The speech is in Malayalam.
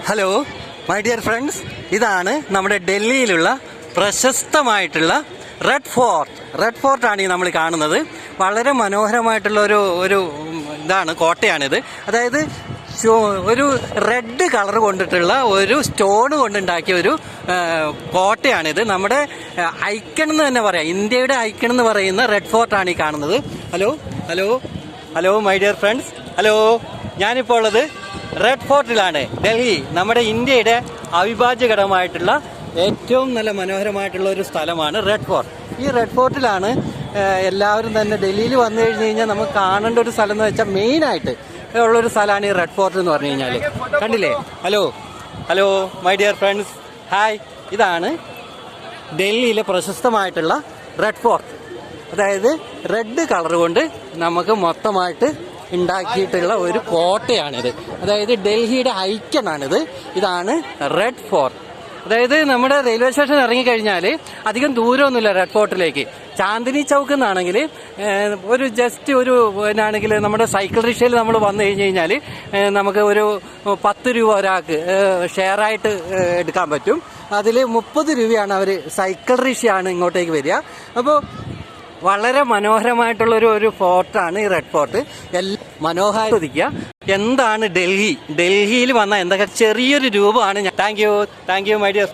ഹലോ മൈ ഡിയർ ഫ്രണ്ട്സ്, ഇതാണ് നമ്മുടെ ഡൽഹിയിലുള്ള പ്രശസ്തമായിട്ടുള്ള റെഡ് ഫോർട്ടാണ് ഈ നമ്മൾ കാണുന്നത്. വളരെ മനോഹരമായിട്ടുള്ള ഒരു ഇതാണ്, കോട്ടയാണിത്. അതായത് ഒരു റെഡ് കളർ കൊണ്ടിട്ടുള്ള ഒരു സ്റ്റോൺ കൊണ്ടുണ്ടാക്കിയ ഒരു കോട്ടയാണിത്. നമ്മുടെ ഐക്കൺ എന്ന് തന്നെ പറയാം, ഇന്ത്യയുടെ ഐക്കൺ എന്ന് പറയുന്ന റെഡ് ഫോർട്ടാണ് ഈ കാണുന്നത്. Hello hello hello my dear friends, hello. ഞാനിപ്പോൾ ഉള്ളത് റെഡ് ഫോർട്ടിലാണ്. ഡൽഹി നമ്മുടെ ഇന്ത്യയുടെ അവിഭാജ്യ ഘടകമായിട്ടുള്ള ഏറ്റവും നല്ല മനോഹരമായിട്ടുള്ള ഒരു സ്ഥലമാണ് റെഡ് ഫോർട്ട്. ഈ റെഡ് ഫോർട്ടിലാണ് എല്ലാവരും തന്നെ ഡൽഹിയിൽ വന്നു കഴിഞ്ഞ് കഴിഞ്ഞാൽ നമുക്ക് കാണേണ്ട ഒരു സ്ഥലം എന്ന് വെച്ചാൽ മെയിനായിട്ട് ഉള്ളൊരു സ്ഥലമാണ് ഈ റെഡ് ഫോർട്ട് എന്ന് പറഞ്ഞു കഴിഞ്ഞാൽ. കണ്ടില്ലേ? Hello hello my dear friends, hi. ഇതാണ് ഡൽഹിയിലെ പ്രശസ്തമായിട്ടുള്ള റെഡ് ഫോർട്ട്. അതായത് റെഡ് കളർ കൊണ്ട് നമുക്ക് മൊത്തമായിട്ട് ഉണ്ടാക്കിയിട്ടുള്ള ഒരു കോട്ടയാണിത്. അതായത് ഡൽഹിയുടെ ഐക്കണാണിത്. ഇതാണ് റെഡ് ഫോർട്ട്. അതായത് നമ്മുടെ റെയിൽവേ സ്റ്റേഷൻ ഇറങ്ങിക്കഴിഞ്ഞാൽ അധികം ദൂരമൊന്നുമില്ല റെഡ് ഫോർട്ടിലേക്ക്. ചാന്ദിനി ചൗക്ക് നിന്നാണെങ്കിൽ ഒരു ജസ്റ്റ് ഒരു എന്നാണെങ്കിൽ നമ്മുടെ സൈക്കിൾ റിക്ഷയിൽ നമ്മൾ വന്നു കഴിഞ്ഞ് കഴിഞ്ഞാൽ നമുക്ക് ഒരു 10 രൂപ ഒരാൾക്ക് ഷെയറായിട്ട് എടുക്കാൻ പറ്റും. അതിൽ 30 രൂപയാണ് അവർ സൈക്കിൾ റിക്ഷയാണ് ഇങ്ങോട്ടേക്ക് വരിക. അപ്പോൾ വളരെ മനോഹരമായിട്ടുള്ളൊരു ഫോർട്ടാണ് ഈ റെഡ് ഫോർട്ട്. മനോഹാരിക്കുക. എന്താണ് ഡൽഹിയിൽ വന്ന എന്തൊക്കെ ചെറിയൊരു രൂപമാണ്. Thank you my dear.